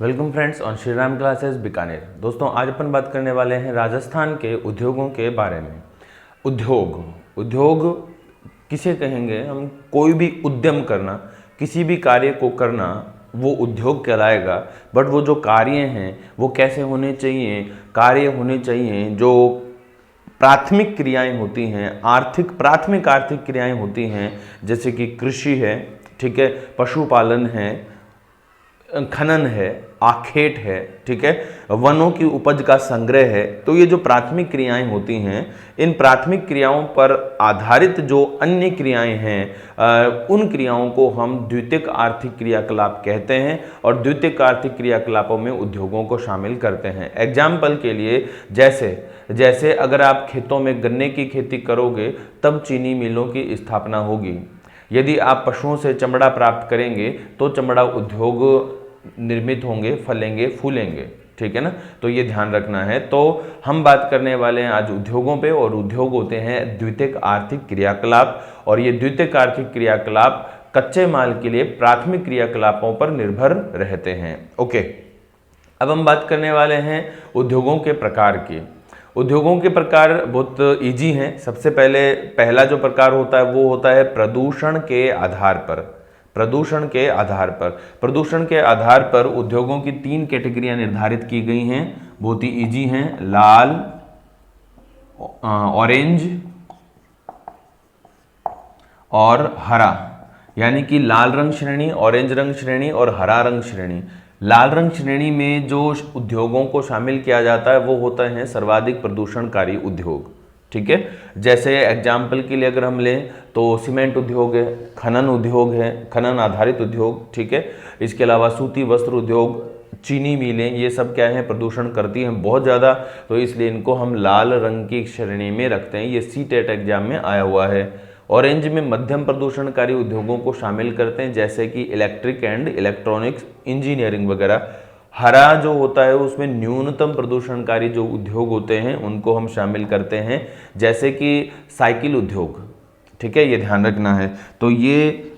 Welcome friends on Shri Ram classes Bikaner. दोस्तों आज अपन बात करने वाले हैं राजस्थान के उद्योगों के बारे में। उद्योग किसे कहेंगे हम? कोई भी उद्यम करना, किसी भी कार्य को करना वो उद्योग कहलाएगा। बट वो जो कार्य हैं वो कैसे होने चाहिए? कार्य होने चाहिए जो प्राथमिक क्रियाएं होती हैं, प्राथमिक आर्थिक क्रियाएं होती हैं, जैसे कि कृषि है, ठीक है, पशुपालन है, खनन है, आखेट है, ठीक है, वनों की उपज का संग्रह है। तो ये जो प्राथमिक क्रियाएं होती हैं, इन प्राथमिक क्रियाओं पर आधारित जो अन्य क्रियाएं हैं उन क्रियाओं को हम द्वितीयक आर्थिक क्रियाकलाप कहते हैं और द्वितीयक आर्थिक क्रियाकलापों में उद्योगों को शामिल करते हैं। एग्जाम्पल के लिए जैसे अगर आप खेतों में गन्ने की खेती करोगे तब चीनी मिलों की स्थापना होगी। यदि आप पशुओं से चमड़ा प्राप्त करेंगे तो चमड़ा उद्योग निर्मित होंगे, फलेंगे, फूलेंगे, ठीक है ना। तो ये ध्यान रखना है। तो हम बात करने वाले हैं आज उद्योगों पे, और उद्योग होते हैं द्वितीयक आर्थिक क्रियाकलाप, और ये द्वितीयक आर्थिक क्रियाकलाप कच्चे माल के लिए प्राथमिक क्रियाकलापों पर निर्भर रहते हैं। ओके, अब हम बात करने वाले हैं उद्योगों के प्रकार की। उद्योगों के प्रकार बहुत इजी हैं। सबसे पहला जो प्रकार होता है वो होता है प्रदूषण के आधार पर। प्रदूषण के आधार पर उद्योगों की 3 कैटेगरियां निर्धारित की गई हैं, बहुत ही इजी हैं। लाल, ऑरेंज और हरा, यानी कि लाल रंग श्रेणी, ऑरेंज रंग श्रेणी और हरा रंग श्रेणी। लाल रंग श्रेणी में जो उद्योगों को शामिल किया जाता है वो होता है सर्वाधिक प्रदूषणकारी उद्योग, ठीक है। जैसे एग्जाम्पल के लिए अगर हम लें तो सीमेंट उद्योग है, खनन उद्योग है, खनन आधारित उद्योग, ठीक है। इसके अलावा सूती वस्त्र उद्योग, चीनी मिलें, ये सब क्या है, प्रदूषण करती हैं बहुत ज़्यादा, तो इसलिए इनको हम लाल रंग की श्रेणी में रखते हैं। ये सीटेट एग्जाम में आया हुआ है। ऑरेंज में मध्यम प्रदूषणकारी उद्योगों को शामिल करते हैं, जैसे कि इलेक्ट्रिक एंड इलेक्ट्रॉनिक्स, इंजीनियरिंग वगैरह। हरा जो होता है उसमें न्यूनतम प्रदूषणकारी जो उद्योग होते हैं उनको हम शामिल करते हैं, जैसे कि साइकिल उद्योग, ठीक है, ये ध्यान रखना है। तो ये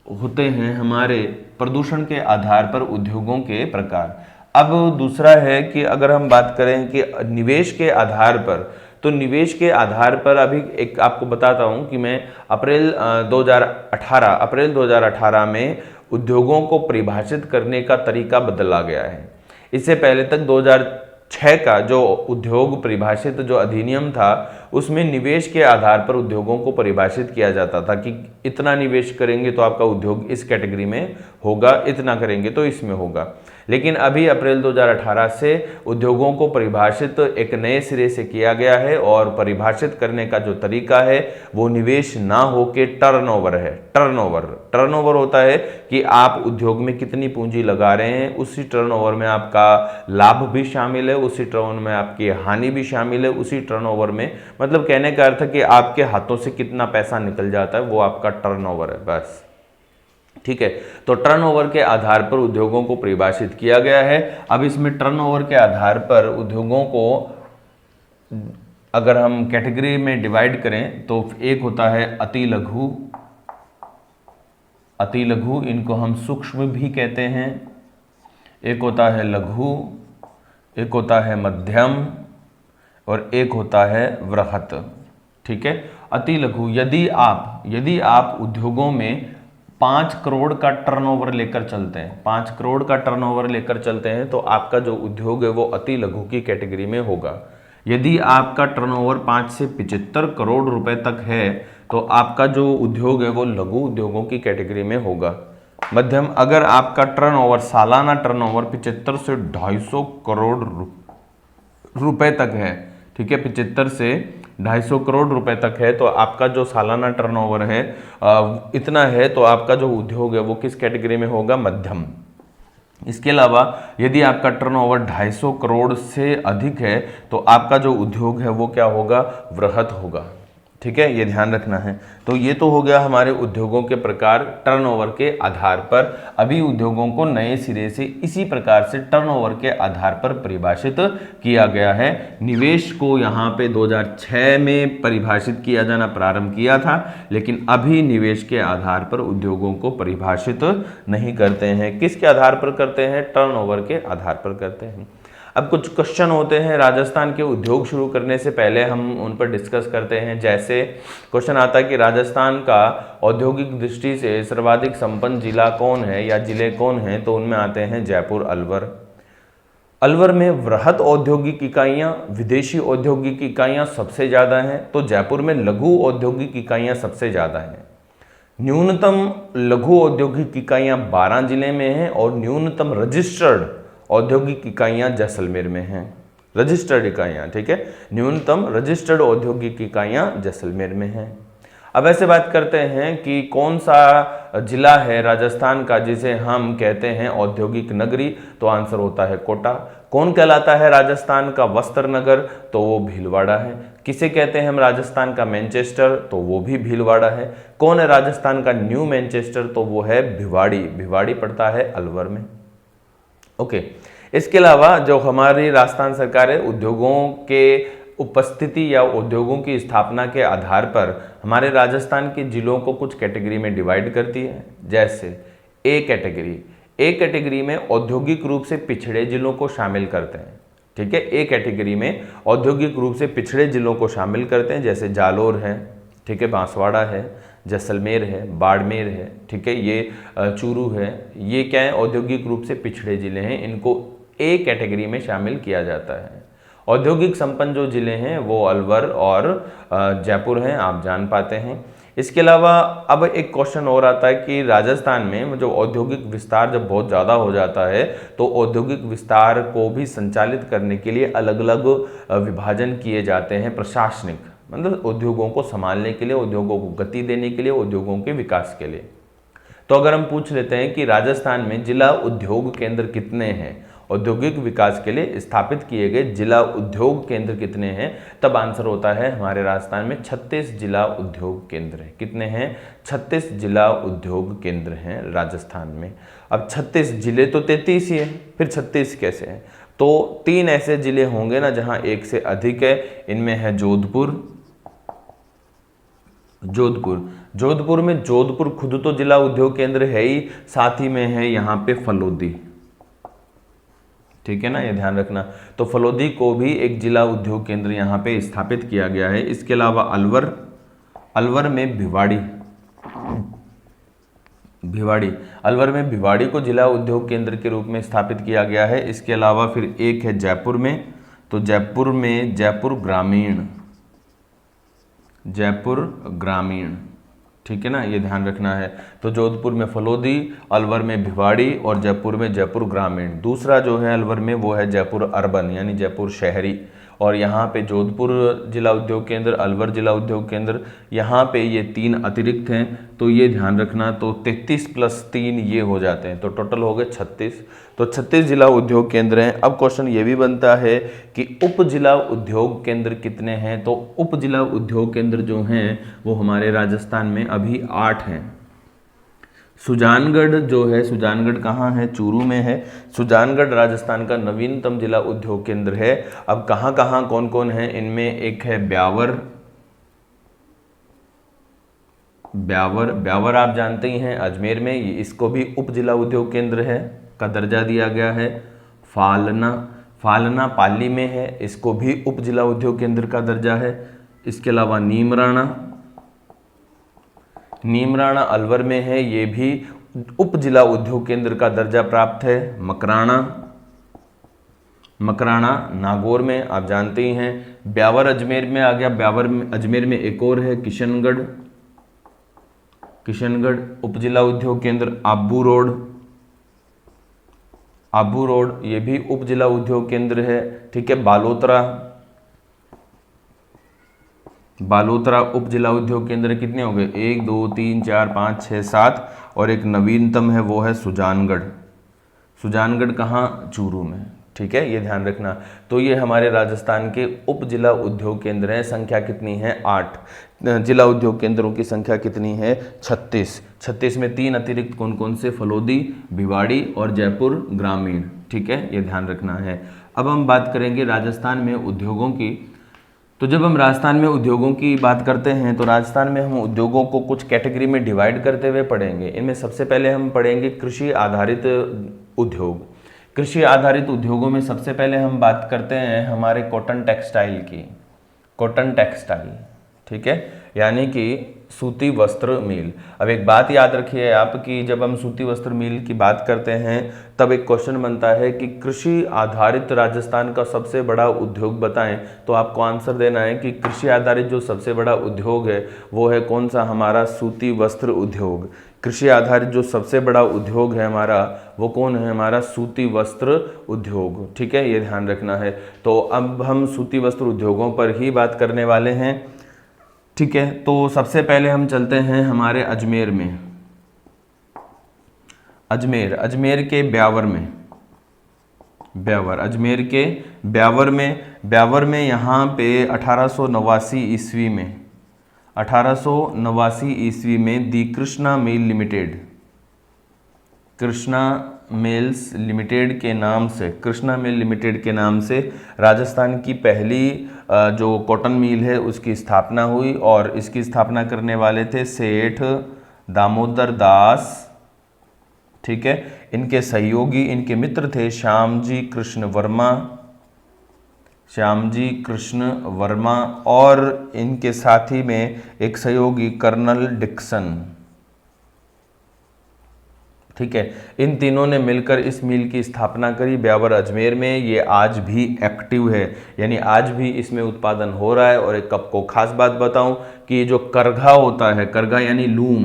होते हैं हमारे प्रदूषण के आधार पर उद्योगों के प्रकार। अब दूसरा है कि अगर हम बात करें कि निवेश के आधार पर, तो निवेश के आधार पर अभी एक आपको बताता हूं कि मैं अप्रैल 2018 में उद्योगों को परिभाषित करने का तरीका बदला गया है। इससे पहले तक 2006 का जो उद्योग परिभाषित जो अधिनियम था उसमें निवेश के आधार पर उद्योगों को परिभाषित किया जाता था कि इतना निवेश करेंगे तो आपका उद्योग इस कैटेगरी में होगा, इतना करेंगे तो इसमें होगा। लेकिन अभी अप्रैल 2018 से उद्योगों को परिभाषित एक नए सिरे से किया गया है, और परिभाषित करने का जो तरीका है वो निवेश ना हो के टर्नओवर है। टर्नओवर होता है कि आप उद्योग में कितनी पूंजी लगा रहे हैं, उसी टर्नओवर में आपका लाभ भी शामिल है, उसी टर्नओवर में आपकी हानि भी शामिल है, उसी टर्नओवर में, मतलब कहने का अर्थ है कि आपके हाथों से कितना पैसा निकल जाता है वो आपका टर्नओवर है, बस, ठीक है। तो टर्नओवर के आधार पर उद्योगों को परिभाषित किया गया है। अब इसमें टर्नओवर के आधार पर उद्योगों को अगर हम कैटेगरी में डिवाइड करें तो एक होता है अति लघु, इनको हम सूक्ष्म भी कहते हैं। एक होता है लघु, एक होता है मध्यम और एक होता है वृहत, ठीक है। अति लघु, यदि आप उद्योगों में 5 करोड़ का टर्नओवर लेकर चलते हैं, 5 करोड़ का टर्नओवर लेकर चलते हैं तो आपका जो उद्योग है वो अति लघु की कैटेगरी में होगा। यदि आपका टर्नओवर 5 से 75 करोड़ रुपए तक है तो आपका जो उद्योग है वो लघु उद्योगों की कैटेगरी में होगा। मध्यम, अगर आपका टर्नओवर, सालाना टर्नओवर 75 से 250 करोड़ रुपए तक है, ठीक है, 75 से 250 करोड़ रुपए तक है, तो आपका जो सालाना टर्नओवर है इतना है, तो आपका जो उद्योग है वो किस कैटेगरी में होगा? मध्यम। इसके अलावा यदि आपका टर्नओवर 250 करोड़ से अधिक है तो आपका जो उद्योग है वो क्या होगा? वृहत होगा। ठीक है, ये ध्यान रखना है। तो ये तो हो गया हमारे उद्योगों के प्रकार टर्नओवर के आधार पर। अभी उद्योगों को नए सिरे से इसी प्रकार से टर्नओवर के आधार पर परिभाषित किया गया है। निवेश को यहाँ पे 2006 में परिभाषित किया जाना प्रारंभ किया था, लेकिन अभी निवेश के आधार पर उद्योगों को परिभाषित नहीं करते हैं। किसके आधार पर करते हैं? टर्नओवर के आधार पर करते हैं। अब कुछ क्वेश्चन होते हैं राजस्थान के उद्योग शुरू करने से पहले, हम उन पर डिस्कस करते हैं। जैसे क्वेश्चन आता है कि राजस्थान का औद्योगिक दृष्टि से सर्वाधिक संपन्न जिला कौन है या जिले कौन हैं? तो उनमें आते हैं जयपुर, अलवर। अलवर में वृहद औद्योगिक इकाइयां, विदेशी औद्योगिक इकाइयां सबसे ज़्यादा हैं, तो जयपुर में लघु औद्योगिक इकाइयां सबसे ज़्यादा हैं। न्यूनतम लघु औद्योगिक इकाइयां 12 जिले में हैं और न्यूनतम रजिस्टर्ड औद्योगिक इकाइयां जैसलमेर में हैं। रजिस्टर्ड इकाइयां, ठीक है, न्यूनतम रजिस्टर्ड औद्योगिक इकाइयां जैसलमेर में हैं। अब ऐसे बात करते हैं कि कौन सा जिला है राजस्थान का जिसे हम कहते हैं औद्योगिक नगरी? तो आंसर होता है कोटा। कौन कहलाता है राजस्थान का वस्त्र नगर? तो वो भीलवाड़ा है। किसे कहते हैं हम राजस्थान का मैनचेस्टर? तो वो भी भीलवाड़ा है। कौन है राजस्थान का न्यू मैनचेस्टर? तो वो है भिवाड़ी। भिवाड़ी पड़ता है अलवर में। ओके, इसके अलावा जो हमारी राजस्थान सरकार है उद्योगों के उपस्थिति या उद्योगों की स्थापना के आधार पर हमारे राजस्थान के जिलों को कुछ कैटेगरी में डिवाइड करती है। जैसे ए कैटेगरी में औद्योगिक रूप से पिछड़े जिलों को शामिल करते हैं। ठीक है, ए कैटेगरी में औद्योगिक रूप से पिछड़े जिलों को शामिल करते हैं, जैसे जालोर है, ठीक है, बांसवाड़ा है, जैसलमेर है, बाड़मेर है, ठीक है, ये चूरू है। ये क्या है? औद्योगिक रूप से पिछड़े जिले हैं, इनको ए कैटेगरी में शामिल किया जाता है। औद्योगिक संपन्न जो जिले हैं वो अलवर और जयपुर हैं, आप जान पाते हैं। इसके अलावा अब एक क्वेश्चन और आता है कि राजस्थान में जो औद्योगिक विस्तार जब बहुत ज़्यादा हो जाता है तो औद्योगिक विस्तार को भी संचालित करने के लिए अलग अलग विभाजन किए जाते हैं प्रशासनिक, मतलब उद्योगों को संभालने के लिए, उद्योगों को गति देने के लिए, उद्योगों के विकास के लिए। तो अगर हम पूछ लेते हैं कि राजस्थान में जिला उद्योग केंद्र कितने हैं, औद्योगिक विकास के लिए स्थापित किए गए जिला उद्योग केंद्र कितने हैं, तब आंसर होता है हमारे राजस्थान में 36 जिला उद्योग केंद्र हैं। कितने हैं? 36 जिला उद्योग केंद्र हैं राजस्थान में। अब 36 जिले तो 33 ही है, फिर 36 कैसे हैं? तो 3 ऐसे जिले होंगे ना जहां एक से अधिक है। इनमें है जोधपुर में जोधपुर खुद तो जिला उद्योग केंद्र है ही, साथ ही में है यहाँ पे फलोदी, ठीक है ना, ये ध्यान रखना। तो फलोदी को भी एक जिला उद्योग केंद्र यहाँ पे स्थापित किया गया है। इसके अलावा अलवर में भिवाड़ी को जिला उद्योग केंद्र के रूप में स्थापित किया गया है। इसके अलावा फिर एक है जयपुर में, तो जयपुर में जयपुर ग्रामीण, ठीक है ना, ये ध्यान रखना है। तो जोधपुर में फलोदी, अलवर में भिवाड़ी और जयपुर में जयपुर ग्रामीण। दूसरा जो है अलवर में वो है जयपुर अर्बन यानी जयपुर शहरी, और यहाँ पे जोधपुर जिला उद्योग केंद्र, अलवर जिला उद्योग केंद्र, यहाँ पे ये 3 अतिरिक्त हैं, तो ये ध्यान रखना। तो 33 + 3 ये हो जाते हैं, तो टोटल हो गए 36। तो 36 जिला उद्योग केंद्र हैं। अब क्वेश्चन ये भी बनता है कि उप जिला उद्योग केंद्र कितने हैं? तो उप जिला उद्योग केंद्र जो हैं वो हमारे राजस्थान में अभी 8 हैं। सुजानगढ़ जो है, सुजानगढ़ कहाँ है? चूरू में है। सुजानगढ़ राजस्थान का नवीनतम जिला उद्योग केंद्र है। अब कहाँ कहाँ कौन कौन है? इनमें एक है ब्यावर आप जानते ही हैं अजमेर में, इसको भी उप जिला उद्योग केंद्र है का दर्जा दिया गया है। फालना पाली में है, इसको भी उप जिला उद्योग केंद्र का दर्जा है। इसके अलावा नीमराणा अलवर में है, ये भी उप जिला उद्योग केंद्र का दर्जा प्राप्त है। मकराना नागौर में आप जानते ही हैं। ब्यावर अजमेर में आ गया। अजमेर में एक और है किशनगढ़ उप जिला उद्योग केंद्र। आबू रोड ये भी उप जिला उद्योग केंद्र है, ठीक है। बालोतरा उप जिला उद्योग केंद्र। कितने हो गए? 1 2 3 4 5 6 7, और एक नवीनतम है वो है सुजानगढ़ कहाँ? चूरू में, ठीक है, ये ध्यान रखना। तो ये हमारे राजस्थान के उप जिला उद्योग केंद्र हैं। संख्या कितनी है? 8। जिला उद्योग केंद्रों की संख्या कितनी है? 36। 36 में 3 अतिरिक्त कौन कौन से? फलोदी, भिवाड़ी और जयपुर ग्रामीण। ठीक है, ये ध्यान रखना है। अब हम बात करेंगे राजस्थान में उद्योगों की। तो जब हम राजस्थान में उद्योगों की बात करते हैं तो राजस्थान में हम उद्योगों को कुछ कैटेगरी में डिवाइड करते हुए पढ़ेंगे। इनमें सबसे पहले हम पढ़ेंगे कृषि आधारित उद्योग। कृषि आधारित उद्योगों में सबसे पहले हम बात करते हैं हमारे कॉटन टेक्सटाइल की। कॉटन टेक्सटाइल, ठीक है, यानी कि सूती वस्त्र मिल। अब एक बात याद रखिए आप कि जब हम सूती वस्त्र मिल की बात करते हैं तब एक क्वेश्चन बनता है कि कृषि आधारित राजस्थान का सबसे बड़ा उद्योग बताएं। तो आपको आंसर देना है कि कृषि आधारित जो सबसे बड़ा उद्योग है वो है कौन सा? हमारा सूती वस्त्र उद्योग। कृषि आधारित जो सबसे बड़ा उद्योग है हमारा वो कौन है? हमारा सूती वस्त्र उद्योग। ठीक है, ये ध्यान रखना है। तो अब हम सूती वस्त्र उद्योगों पर ही बात करने वाले हैं। ठीक है, तो सबसे पहले हम चलते हैं हमारे अजमेर में। अजमेर के ब्यावर में, अजमेर के ब्यावर में यहाँ पे 1889 ईस्वी में 1889 ईस्वी में दी Krishna mill limited, Krishna mills limited के नाम से, कृष्णा मिल लिमिटेड के नाम से राजस्थान की पहली जो कॉटन मिल है उसकी स्थापना हुई। और इसकी स्थापना करने वाले थे सेठ दामोदर दास। ठीक है, इनके सहयोगी, इनके मित्र थे श्यामजी कृष्ण वर्मा और इनके साथी में एक सहयोगी कर्नल डिक्सन। ठीक है, इन तीनों ने मिलकर इस मिल की स्थापना करी ब्यावर अजमेर में। ये आज भी एक्टिव है, यानी आज भी इसमें उत्पादन हो रहा है। और एक आपको खास बात बताऊं कि ये जो करघा होता है, करघा यानी लूम,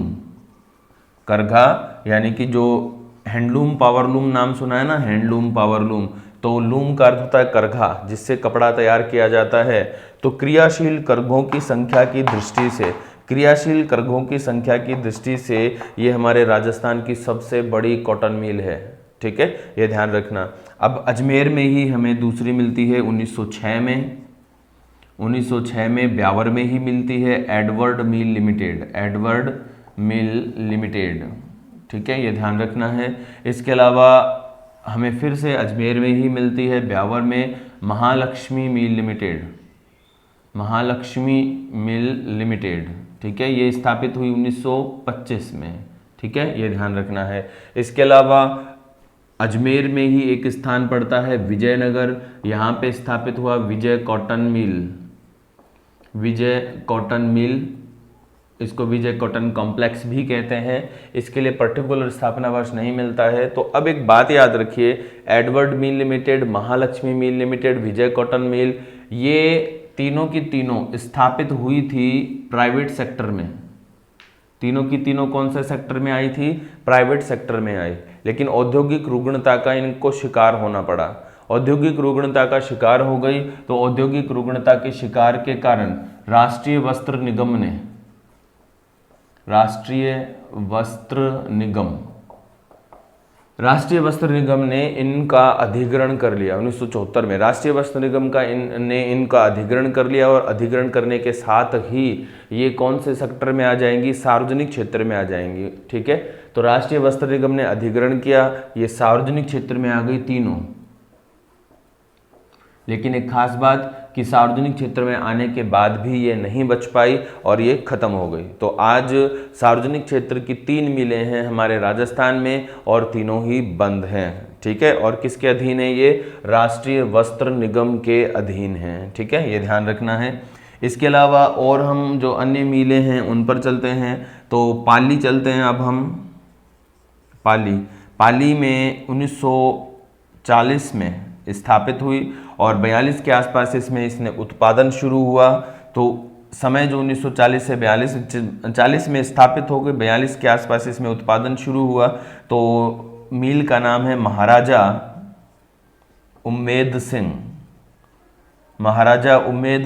करघा यानी कि जो हैंडलूम पावरलूम नाम सुना है ना, हैंडलूम पावरलूम, तो लूम का अर्थ होता है करघा, जिससे कपड़ा तैयार किया जाता है। तो क्रियाशील करघों की संख्या की दृष्टि से, क्रियाशील करघों की संख्या की दृष्टि से ये हमारे राजस्थान की सबसे बड़ी कॉटन मिल है। ठीक है, ये ध्यान रखना। अब अजमेर में ही हमें दूसरी मिलती है 1906 में। 1906 में ब्यावर में ही मिलती है एडवर्ड मिल लिमिटेड। ठीक है, ये ध्यान रखना है। इसके अलावा हमें फिर से अजमेर में ही मिलती है ब्यावर में महालक्ष्मी मिल लिमिटेड। ठीक है, ये स्थापित हुई 1925 में। ठीक है, ये ध्यान रखना है। इसके अलावा अजमेर में ही एक स्थान पड़ता है विजयनगर, यहाँ पे स्थापित हुआ विजय कॉटन मिल, इसको विजय कॉटन कॉम्प्लेक्स भी कहते हैं। इसके लिए पर्टिकुलर स्थापना वर्ष नहीं मिलता है। तो अब एक बात याद रखिए, Edward mill limited, Mahalakshmi mill limited, विजय कॉटन मिल, ये तीनों की तीनों स्थापित हुई थी प्राइवेट सेक्टर में। तीनों की तीनों कौन से सेक्टर में आई थी? प्राइवेट सेक्टर में आई। लेकिन औद्योगिक रुग्णता का इनको शिकार होना पड़ा। औद्योगिक रुग्णता का शिकार हो गई। तो औद्योगिक रुग्णता के शिकार के कारण राष्ट्रीय वस्त्र निगम ने इनका अधिग्रहण कर लिया 1974 में। राष्ट्रीय वस्त्र निगम का ने इनका अधिग्रहण कर लिया और अधिग्रहण करने के साथ ही ये कौन से सेक्टर में आ जाएंगी? सार्वजनिक क्षेत्र में आ जाएंगी। ठीक है, तो राष्ट्रीय वस्त्र निगम ने अधिग्रहण किया, ये सार्वजनिक क्षेत्र में आ गई तीनों। लेकिन एक खास बात कि सार्वजनिक क्षेत्र में आने के बाद भी ये नहीं बच पाई और ये खत्म हो गई। तो आज सार्वजनिक क्षेत्र की 3 मिलें हैं हमारे राजस्थान में और तीनों ही बंद हैं। ठीक है, और किसके अधीन है ये? राष्ट्रीय वस्त्र निगम के अधीन हैं। ठीक है, ये ध्यान रखना है। इसके अलावा और हम जो अन्य मिलें हैं उन पर चलते हैं। तो पाली चलते हैं अब हम। पाली में 1940 में स्थापित हुई और 42 के आसपास इसने उत्पादन शुरू हुआ। तो समय जो 1940 से 40 में स्थापित हो गई, 42 के आसपास इसमें उत्पादन शुरू हुआ। तो मिल का नाम है महाराजा उम्मेद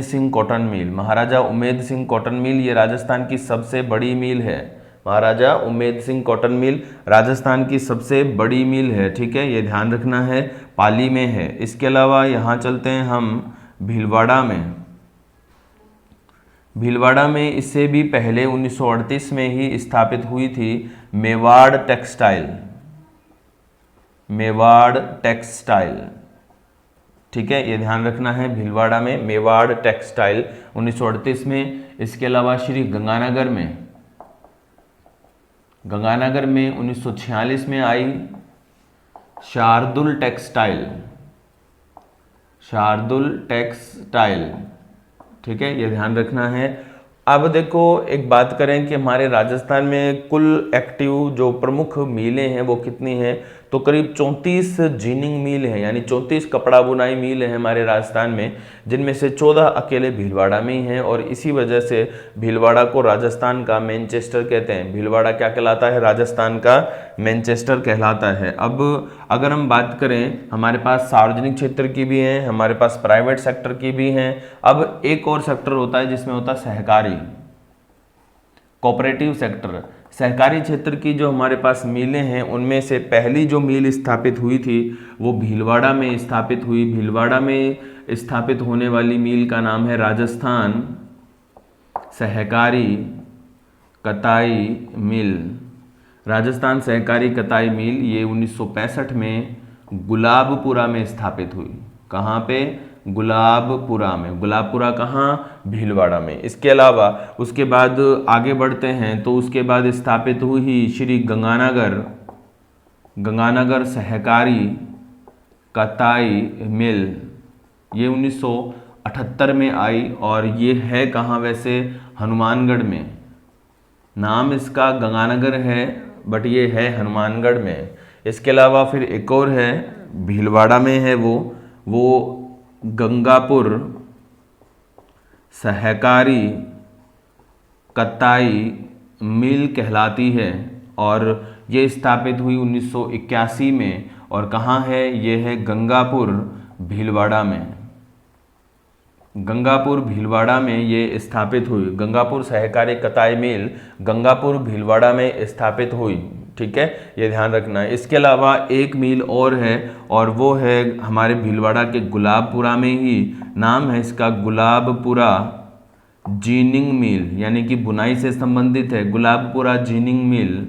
सिंह कॉटन मिल। महाराजा उम्मेद सिंह कॉटन मिल ये राजस्थान की सबसे बड़ी मिल है। महाराजा उम्मेद सिंह कॉटन मिल राजस्थान की सबसे बड़ी मिल है। ठीक है, ये ध्यान रखना है। पाली में है। इसके अलावा यहाँ चलते हैं हम भीलवाड़ा में। भीलवाड़ा में इससे भी पहले 1938 में ही स्थापित हुई थी मेवाड़ टेक्सटाइल। मेवाड़ टेक्सटाइल, ठीक है, ये ध्यान रखना है। भीलवाड़ा में मेवाड़ टेक्सटाइल 1938 में। इसके अलावा श्री गंगानगर में, गंगानगर में 1946 में आई शार्दुल टेक्सटाइल। शार्दुल टेक्सटाइल, ठीक है, ये ध्यान रखना है। अब देखो एक बात करें कि हमारे राजस्थान में कुल एक्टिव जो प्रमुख मिलें हैं वो कितनी हैं, तो करीब 34 जीनिंग मिल हैं, यानी 34 कपड़ा बुनाई मिल हैं हमारे राजस्थान में, जिनमें से 14 अकेले भीलवाड़ा में ही हैं। और इसी वजह से भीलवाड़ा को राजस्थान का मैनचेस्टर कहते हैं। भीलवाड़ा क्या कहलाता है? राजस्थान का मैनचेस्टर कहलाता है। अब अगर हम बात करें, हमारे पास सार्वजनिक क्षेत्र की भी हैं, हमारे पास प्राइवेट सेक्टर की भी हैं। अब एक और सेक्टर होता है जिसमें होता है सहकारी, कोऑपरेटिव सेक्टर। सहकारी क्षेत्र की जो हमारे पास मिलें हैं उनमें से पहली जो मिल स्थापित हुई थी वो भीलवाड़ा में स्थापित हुई। भीलवाड़ा में स्थापित होने वाली मिल का नाम है राजस्थान सहकारी कताई मिल। राजस्थान सहकारी कताई मिल ये 1965 में गुलाबपुरा में स्थापित हुई। कहाँ पे? गुलाबपुरा में। गुलाबपुरा कहाँ? भीलवाड़ा में। इसके अलावा उसके बाद आगे बढ़ते हैं तो उसके बाद स्थापित हुई श्री गंगानगर, गंगानगर सहकारी कताई मिल। ये 1978 में आई और ये है कहाँ वैसे? हनुमानगढ़ में। नाम इसका गंगानगर है बट ये है हनुमानगढ़ में। इसके अलावा फिर एक और है भीलवाड़ा में है, वो गंगापुर सहकारी कताई मिल कहलाती है और ये स्थापित हुई 1981 में। और कहाँ है? ये है गंगापुर भीलवाड़ा में। गंगापुर भीलवाड़ा में ये स्थापित हुई। गंगापुर सहकारी कताई मिल गंगापुर भीलवाड़ा में स्थापित हुई, ठीक है, ये ध्यान रखना है। इसके अलावा एक मिल और है और वो है हमारे भीलवाड़ा के गुलाबपुरा में ही। नाम है इसका गुलाबपुरा जीनिंग मिल, यानी कि बुनाई से संबंधित है, गुलाबपुरा जीनिंग मिल,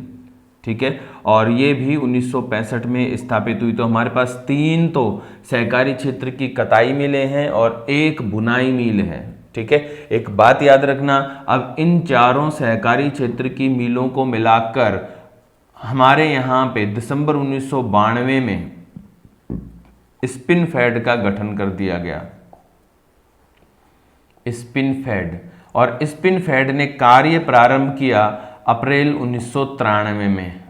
ठीक है। और ये भी 1965 में स्थापित हुई। तो हमारे पास 3 तो सहकारी क्षेत्र की कताई मिलें हैं और एक बुनाई मिल है, ठीक है। एक बात याद रखना, अब इन चारों सहकारी क्षेत्र की मिलों को मिलाकर हमारे यहाँ पे दिसंबर 1992 में स्पिनफेड का गठन कर दिया गया। स्पिनफेड, और स्पिनफेड ने कार्य प्रारंभ किया अप्रैल 1993 में।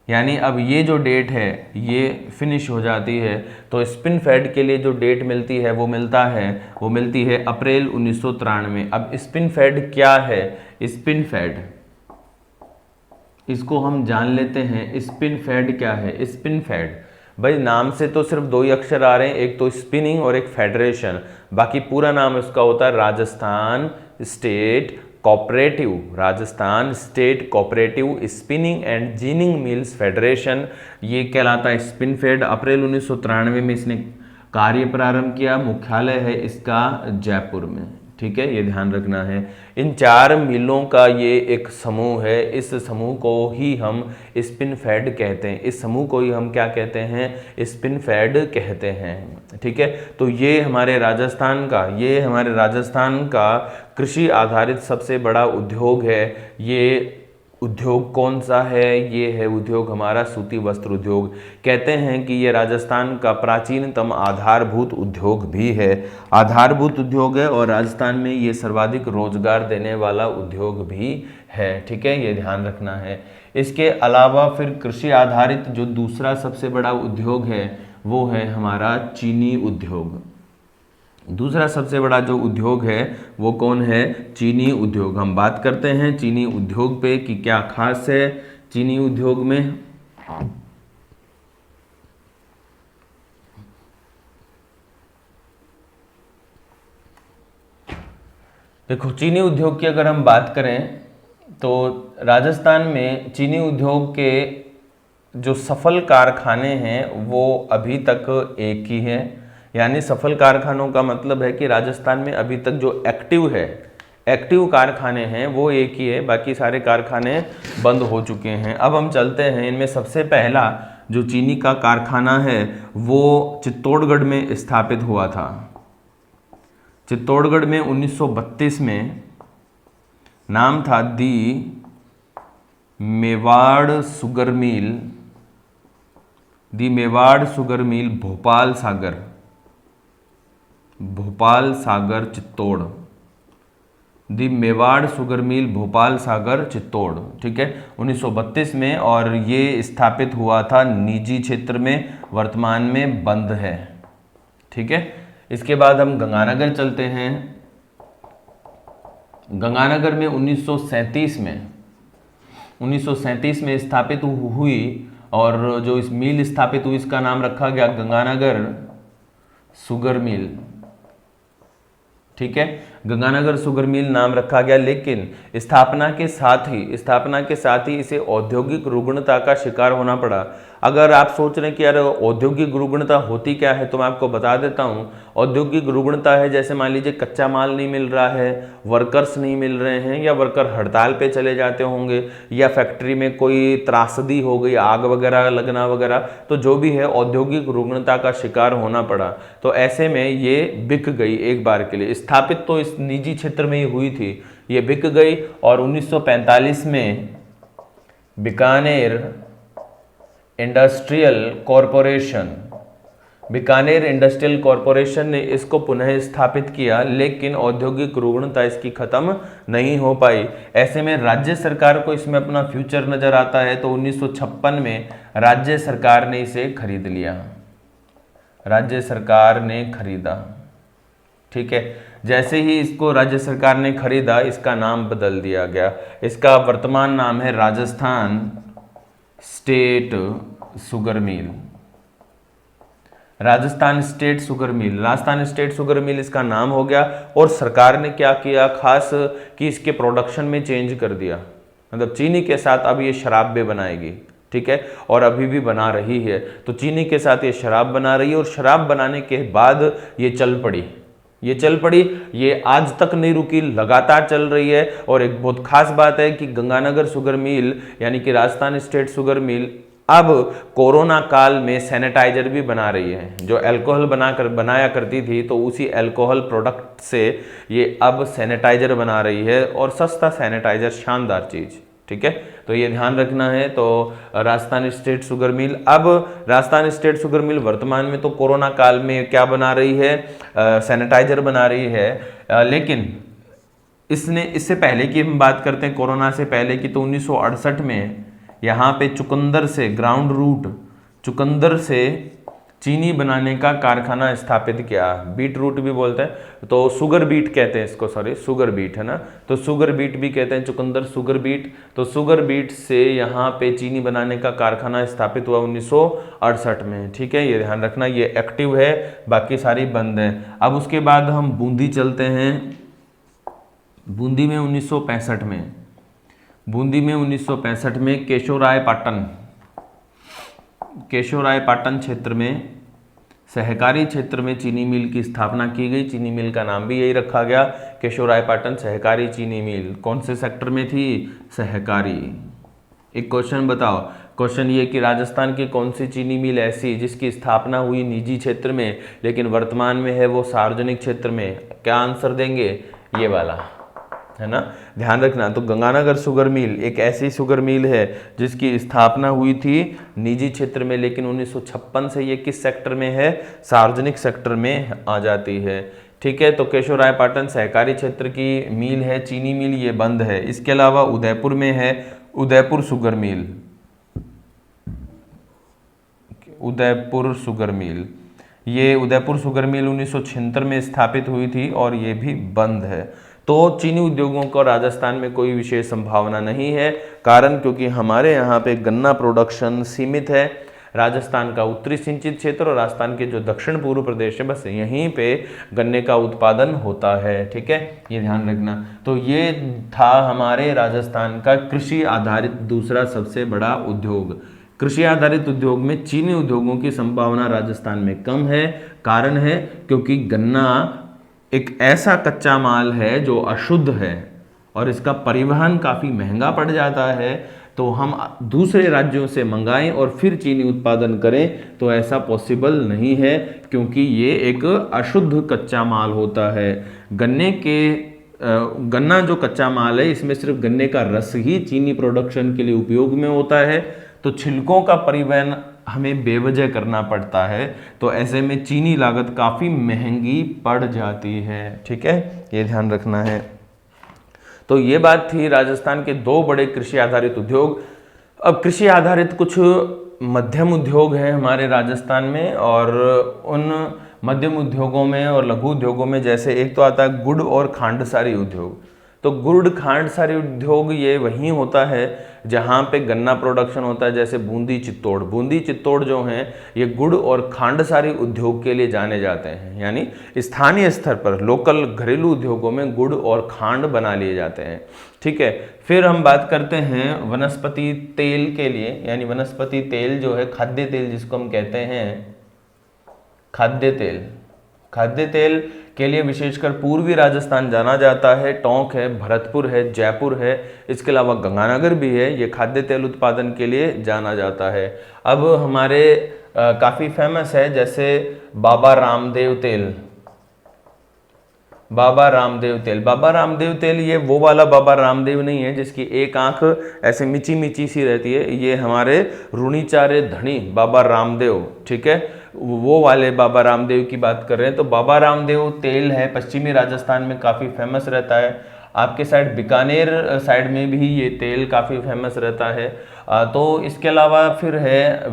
यानी अब ये जो डेट है ये फिनिश हो जाती है, तो स्पिनफेड के लिए जो डेट मिलती है वो मिलती है अप्रैल 1993। अब स्पिनफेड क्या है? स्पिनफेड, इसको हम जान लेते हैं। स्पिनफेड क्या है? स्पिनफेड, भाई नाम से तो सिर्फ 2 ही अक्षर आ रहे हैं, एक तो स्पिनिंग और एक फेडरेशन। बाकी पूरा नाम इसका होता है Rajasthan state cooperative, Rajasthan state cooperative spinning and ginning mills federation, ये कहलाता है स्पिनफेड। अप्रैल 1993 में इसने कार्य प्रारंभ किया। मुख्यालय है इसका जयपुर में, ठीक है, ये ध्यान रखना है। इन 4 मिलों का ये एक समूह है। इस समूह को ही हम स्पिनफेड कहते हैं। इस समूह को ही हम क्या कहते हैं? स्पिनफेड कहते हैं, ठीक है। तो ये हमारे राजस्थान का कृषि आधारित सबसे बड़ा उद्योग है। ये उद्योग कौन सा है? ये है उद्योग हमारा सूती वस्त्र उद्योग। कहते हैं कि ये राजस्थान का प्राचीनतम आधारभूत उद्योग भी है। आधारभूत उद्योग है और राजस्थान में ये सर्वाधिक रोजगार देने वाला उद्योग भी है, ठीक है, ये ध्यान रखना है। इसके अलावा फिर कृषि आधारित जो दूसरा सबसे बड़ा उद्योग है वो है हमारा चीनी उद्योग। दूसरा सबसे बड़ा जो उद्योग है वो कौन है? चीनी उद्योग। हम बात करते हैं चीनी उद्योग पे कि क्या खास है चीनी उद्योग में। देखो चीनी उद्योग की अगर हम बात करें तो राजस्थान में चीनी उद्योग के जो सफल कारखाने हैं वो अभी तक एक ही है, यानी सफल कारखानों का मतलब है कि राजस्थान में अभी तक जो एक्टिव कारखाने हैं वो एक ही है, बाकी सारे कारखाने बंद हो चुके हैं। अब हम चलते हैं, इनमें सबसे पहला जो चीनी का कारखाना है वो चित्तौड़गढ़ में स्थापित हुआ था। चित्तौड़गढ़ में 1932 में, नाम था दी मेवाड़ शुगर मिल, भोपाल सागर चित्तौड़, दी मेवाड़ शुगर मिल भोपाल सागर चित्तौड़, ठीक है, 1932 में। और ये स्थापित हुआ था निजी क्षेत्र में, वर्तमान में बंद है, ठीक है। इसके बाद हम गंगानगर चलते हैं। गंगानगर में 1937 में स्थापित हुई, और जो इस मिल स्थापित हुई इसका नाम रखा गया गंगानगर शुगर मिल, ठीक है, गंगानगर शुगर मिल नाम रखा गया। लेकिन स्थापना के साथ ही इसे औद्योगिक रुग्णता का शिकार होना पड़ा। अगर आप सोच रहे हैं कि यार औद्योगिक रुग्णता होती क्या है, तो मैं आपको बता देता हूं। औद्योगिक रुग्णता है, जैसे मान लीजिए कच्चा माल नहीं मिल रहा है, वर्कर्स नहीं मिल रहे हैं, या वर्कर हड़ताल पे चले जाते होंगे, या फैक्ट्री में कोई त्रासदी हो गई, आग वगैरह लगना वगैरह, तो जो भी है औद्योगिक रुग्णता का शिकार होना पड़ा। तो ऐसे में ये बिक गई एक बार के लिए। स्थापित तो इस निजी क्षेत्र में ही हुई थी, ये बिक गई। और 1945 में बीकानेर इंडस्ट्रियल कॉरपोरेशन ने इसको पुनः स्थापित किया, लेकिन औद्योगिक रुग्णता इसकी खत्म नहीं हो पाई। ऐसे में राज्य सरकार को इसमें अपना फ्यूचर नजर आता है, तो 1956 में राज्य सरकार ने इसे खरीद लिया, राज्य सरकार ने खरीदा, ठीक है। जैसे ही इसको राज्य सरकार ने खरीदा, इसका नाम बदल दिया गया। इसका वर्तमान नाम है Rajasthan state sugar mill, Rajasthan state sugar mill इसका नाम हो गया। और सरकार ने क्या किया खास कि इसके प्रोडक्शन में चेंज कर दिया, मतलब चीनी के साथ अब ये शराब भी बनाएगी, ठीक है, और अभी भी बना रही है। तो चीनी के साथ ये शराब बना रही है, और शराब बनाने के बाद ये चल पड़ी, ये आज तक नहीं रुकी, लगातार चल रही है। और एक बहुत खास बात है कि गंगानगर शुगर मिल यानी कि राजस्थान स्टेट शुगर मिल अब कोरोना काल में सैनिटाइजर भी बना रही है। जो अल्कोहल बनाया करती थी, तो उसी अल्कोहल प्रोडक्ट से ये अब सैनिटाइजर बना रही है, और सस्ता सैनिटाइजर, शानदार चीज़, ठीक है। तो ये ध्यान रखना है। तो राजस्थान स्टेट शुगर मिल, अब राजस्थान स्टेट शुगर मिल वर्तमान में तो कोरोना काल में क्या बना रही है, सैनिटाइजर बना रही है। लेकिन इससे पहले की हम बात करते हैं, कोरोना से पहले की, तो 1968 में यहाँ पे चुकंदर से चीनी बनाने का कारखाना स्थापित किया। बीट रूट भी बोलते हैं, तो शुगर बीट कहते हैं इसको, सॉरी शुगर बीट है ना, तो शुगर बीट भी कहते हैं, चुकंदर शुगर बीट। तो शुगर बीट से यहाँ पे चीनी बनाने का कारखाना स्थापित हुआ 1968 में, ठीक है, ये ध्यान रखना। ये एक्टिव है, बाकी सारी बंद है। अब उसके बाद हम बूंदी चलते हैं। बूंदी में 1965 में केशवराय पाटन क्षेत्र में, सहकारी क्षेत्र में चीनी मिल की स्थापना की गई। चीनी मिल का नाम भी यही रखा गया, केशवराय पाटन सहकारी चीनी मिल। कौन से सेक्टर में थी, सहकारी। एक क्वेश्चन बताओ, क्वेश्चन ये कि राजस्थान की कौन सी चीनी मिल ऐसी जिसकी स्थापना हुई निजी क्षेत्र में, लेकिन वर्तमान में है वो सार्वजनिक क्षेत्र में। क्या आंसर देंगे, ये वाला है ना, ध्यान रखना। तो गंगानगर शुगर मिल एक ऐसी शुगर मिल है जिसकी स्थापना हुई थी निजी क्षेत्र में, लेकिन 1956 से ये किस सेक्टर में है, सार्वजनिक सेक्टर में आ जाती है, ठीक है। तो केशवराय पाटन सहकारी क्षेत्र की मिल है, चीनी मिल, ये बंद है। इसके अलावा उदयपुर में है उदयपुर शुगर मिल, ये उदयपुर शुगर मिल 1976 में स्थापित हुई थी, और ये भी बंद है। तो चीनी उद्योगों को राजस्थान में कोई विशेष संभावना नहीं है, कारण क्योंकि हमारे यहाँ पे गन्ना प्रोडक्शन सीमित है। राजस्थान का उत्तरी सिंचित क्षेत्र और राजस्थान के जो दक्षिण पूर्व प्रदेश है, बस यहीं पे गन्ने का उत्पादन होता है, ठीक है, ये ध्यान रखना। तो ये था हमारे राजस्थान का कृषि आधारित दूसरा सबसे बड़ा उद्योग। कृषि आधारित उद्योग में चीनी उद्योगों की संभावना राजस्थान में कम है। कारण है क्योंकि गन्ना एक ऐसा कच्चा माल है जो अशुद्ध है और इसका परिवहन काफ़ी महंगा पड़ जाता है। तो हम दूसरे राज्यों से मंगाएं और फिर चीनी उत्पादन करें तो ऐसा पॉसिबल नहीं है, क्योंकि ये एक अशुद्ध कच्चा माल होता है। गन्ना जो कच्चा माल है, इसमें सिर्फ गन्ने का रस ही चीनी प्रोडक्शन के लिए उपयोग में होता है, तो छिलकों का परिवहन हमें बेवजह करना पड़ता है, तो ऐसे में चीनी लागत काफ़ी महंगी पड़ जाती है। ठीक है, ये ध्यान रखना है। तो ये बात थी राजस्थान के दो बड़े कृषि आधारित उद्योग। अब कृषि आधारित कुछ मध्यम उद्योग हैं हमारे राजस्थान में, और उन मध्यम उद्योगों में और लघु उद्योगों में जैसे एक तो आता है गुड़ और खांडसारी उद्योग। तो गुड़ खांडसारी उद्योग ये वहीं होता है जहाँ पे गन्ना प्रोडक्शन होता है, जैसे बूंदी चित्तौड़ जो हैं ये गुड़ और खांडसारी उद्योग के लिए जाने जाते हैं। यानी स्थानीय स्तर पर लोकल घरेलू उद्योगों में गुड़ और खांड बना लिए जाते हैं। ठीक है, फिर हम बात करते हैं वनस्पति तेल के लिए, यानी वनस्पति तेल जो है खाद्य तेल जिसको हम कहते हैं खाद्य तेल के लिए विशेषकर पूर्वी राजस्थान जाना जाता है। टोंक है, भरतपुर है, जयपुर है, इसके अलावा गंगानगर भी है, ये खाद्य तेल उत्पादन के लिए जाना जाता है। अब हमारे काफ़ी फेमस है जैसे बाबा रामदेव तेल, ये वो वाला बाबा रामदेव नहीं है जिसकी एक आंख ऐसे मिची सी रहती है, ये हमारे रूणीचारे धनी बाबा रामदेव, ठीक है, वो वाले बाबा रामदेव की बात कर रहे हैं। तो बाबा रामदेव तेल है, पश्चिमी राजस्थान में काफ़ी फेमस रहता है। आपके साइड बीकानेर साइड में भी ये तेल काफ़ी फेमस रहता है। तो इसके अलावा फिर है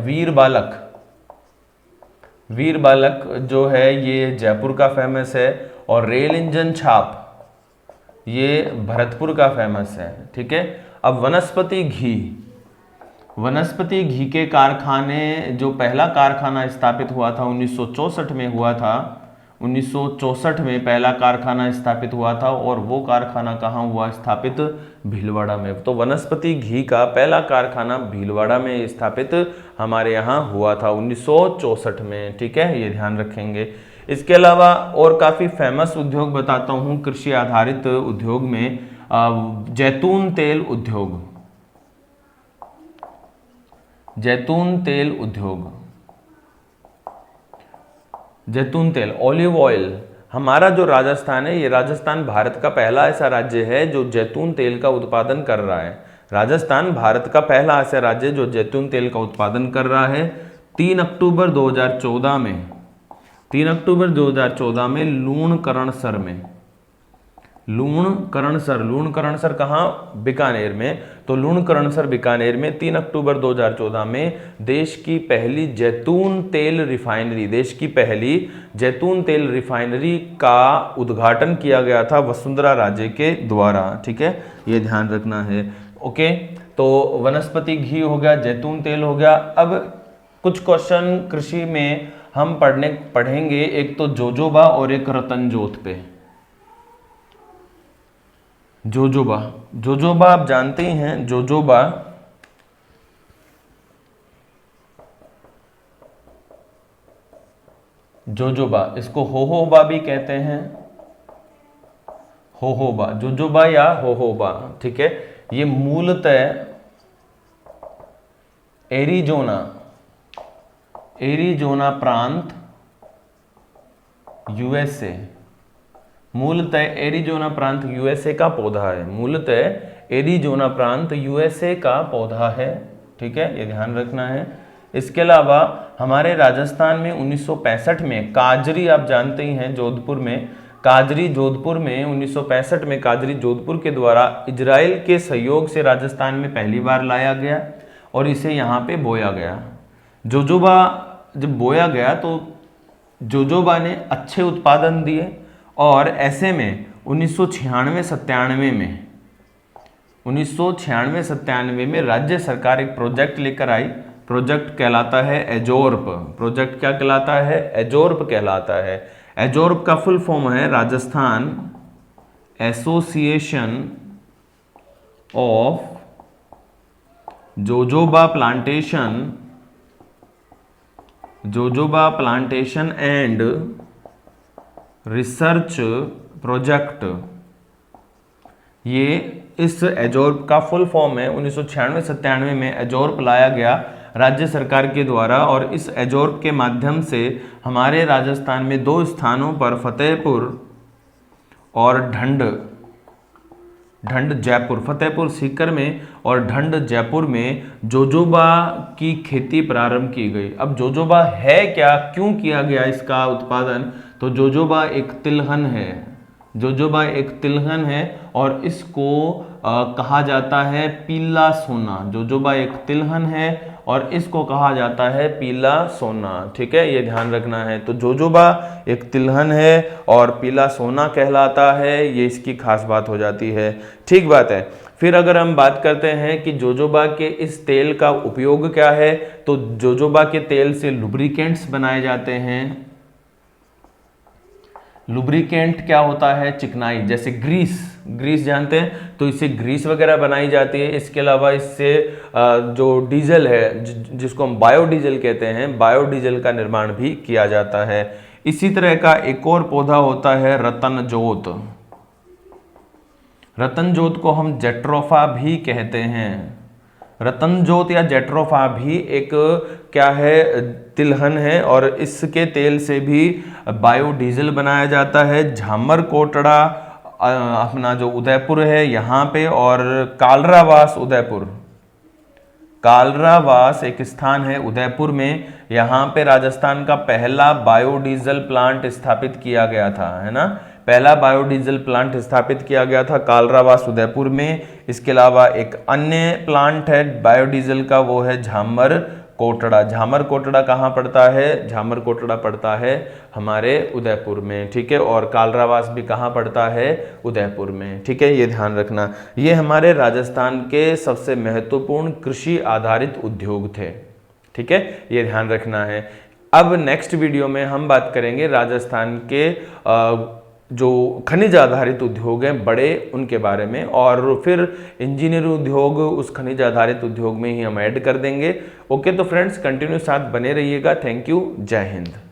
वीर बालक जो है ये जयपुर का फेमस है, और रेल इंजन छाप ये भरतपुर का फेमस है। ठीक है, अब वनस्पति घी के कारखाने, जो पहला कारखाना स्थापित हुआ था 1964 में हुआ था, 1964 में पहला कारखाना स्थापित हुआ था, और वो कारखाना कहाँ हुआ स्थापित? भीलवाड़ा में। तो वनस्पति घी का पहला कारखाना भीलवाड़ा में स्थापित हमारे यहाँ हुआ था 1964 में। ठीक है, ये ध्यान रखेंगे। इसके अलावा और काफ़ी फेमस उद्योग बताता हूँ कृषि आधारित उद्योग में, जैतून तेल ऑलिव ऑयल। हमारा जो राजस्थान है, ये राजस्थान भारत का पहला ऐसा राज्य है जो जैतून तेल का उत्पादन कर रहा है। राजस्थान भारत का पहला ऐसा राज्य जो जैतून तेल का उत्पादन कर रहा है। 3 अक्टूबर 2014 में लूणकरणसर कहाँ? बीकानेर में। तो लूणकरणसर बीकानेर में 3 अक्टूबर 2014 में देश की पहली जैतून तेल रिफाइनरी का उद्घाटन किया गया था वसुंधरा राजे के द्वारा। ठीक है, ये ध्यान रखना है। ओके, तो वनस्पति घी हो गया, जैतून तेल हो गया। अब कुछ क्वेश्चन कृषि में हम पढ़ेंगे, एक तो जोजोबा और एक रतनजोत पे। जोजोबा आप जानते ही हैं, जोजोबा इसको होहोबा भी कहते हैं, जोजोबा या होहोबा। ठीक है, ये मूलतः एरिजोना प्रांत यूएसए, का पौधा है। ठीक है, ये ध्यान रखना है। इसके अलावा हमारे राजस्थान में 1965 में काजरी, आप जानते ही हैं, जोधपुर में 1965 में काजरी जोधपुर के द्वारा इजराइल के सहयोग से राजस्थान में पहली बार लाया गया और इसे यहाँ पे बोया गया। जोजोबा जब बोया गया तो जोजोबा ने अच्छे उत्पादन दिए, और ऐसे में 1996-97 में राज्य सरकार एक प्रोजेक्ट लेकर आई। प्रोजेक्ट कहलाता है एजोर्प। प्रोजेक्ट क्या कहलाता है? एजोर्प कहलाता है। एजोर्प का फुल फॉर्म है Rajasthan association of jojoba plantation and research project, ये इस एजोर्प का फुल फॉर्म है। 1996-97 में एजोर्प लाया गया राज्य सरकार के द्वारा, और इस एजोर्प के माध्यम से हमारे राजस्थान में 2 स्थानों पर, फतेहपुर और ढंड जयपुर, फतेहपुर सीकर में और ढंड जयपुर में जोजोबा की खेती प्रारंभ की गई। अब जोजोबा है क्या, क्यों किया गया इसका उत्पादन? तो जोजोबा एक तिलहन है, जोजोबा एक तिलहन है और इसको कहा जाता है पीला सोना। जोजोबा एक तिलहन है और इसको कहा जाता है पीला सोना, ठीक है, ये ध्यान रखना है। तो जोजोबा एक तिलहन है और पीला सोना कहलाता है, ये इसकी खास बात हो जाती है, ठीक बात है। फिर अगर हम बात करते हैं कि जोजोबा के इस तेल का उपयोग क्या है, तो जोजोबा के तेल से लुब्रिकेंट्स बनाए जाते हैं। लुब्रिकेंट क्या होता है? चिकनाई, जैसे ग्रीस जानते हैं, तो इससे ग्रीस वगैरह बनाई जाती है। इसके अलावा इससे जो डीजल है, जिसको हम बायोडीजल कहते हैं, बायोडीजल का निर्माण भी किया जाता है। इसी तरह का एक और पौधा होता है रतनजोत। रतनजोत को हम जेट्रोफा भी कहते हैं। रतनजोत या जेट्रोफा भी एक क्या है? तिलहन है और इसके तेल से भी बायोडीजल बनाया जाता है। झामर कोटड़ा अपना जो उदयपुर है यहाँ पे, और कालरावास उदयपुर, कालरावास एक स्थान है उदयपुर में, यहाँ पे राजस्थान का पहला बायोडीजल प्लांट स्थापित किया गया था, है ना। पहला बायोडीजल प्लांट स्थापित किया गया था कालरावास उदयपुर में। इसके अलावा एक अन्य प्लांट है बायोडीजल का, वो है झामर कोटड़ा। झामर कोटड़ा कहाँ पड़ता है? झामर कोटड़ा पड़ता है हमारे उदयपुर में, ठीक है, और कालरावास भी कहाँ पड़ता है? उदयपुर में, ठीक है, ये ध्यान रखना। ये हमारे राजस्थान के सबसे महत्वपूर्ण कृषि आधारित उद्योग थे, ठीक है, ये ध्यान रखना है। अब नेक्स्ट वीडियो में हम बात करेंगे राजस्थान के जो खनिज आधारित उद्योग हैं बड़े, उनके बारे में, और फिर इंजीनियरिंग उद्योग उस खनिज आधारित उद्योग में ही हम ऐड कर देंगे। ओके, तो फ्रेंड्स कंटिन्यू साथ बने रहिएगा। थैंक यू, जय हिंद।